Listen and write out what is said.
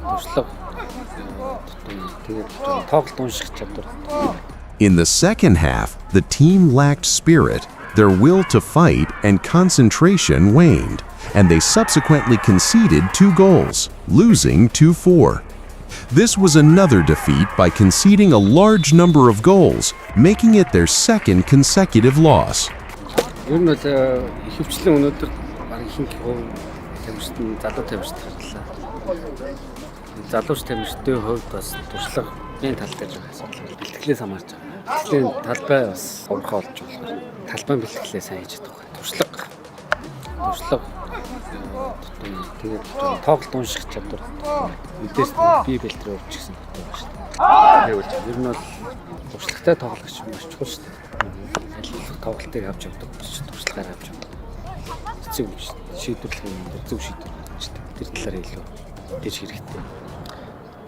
туршлага тэгээд тоглолт унших чадвар. In the second half, the team lacked spirit, their will to fight and concentration waned, and they subsequently conceded 2 goals, losing 2-4. This was another defeat by conceding a large number of goals, making it their second consecutive loss. Ер нь бол ихэвчлэн өнөөдөр баг ихэнх тамирчид нь залуу тамирчид гарлаа. Залууч тамирчдын хувьд бас туршлагын тал дээр асуудал бэлтгэлээс хамаарч байгаа. Бэлтгэлийн талбай бас хурхаа болж болохоор талбайн бэлтгэлээ сайн хийж чадах байх. Туршлага тэгээд тоглолт унших чадвар. Мэдээс бие бэлтрээ өвч гэсэн үг байна шүү дээ. Тэгээд ер нь бол туршлагатай тоглогч маш чухал шүү дээ. Тоглолтыг авч явдаг туршлагаар авч явдаг. Эцэг шийдвэрлэх юм зөв шийдвэр гаргаж тэр талаар илүү дэж хэрэгтэй.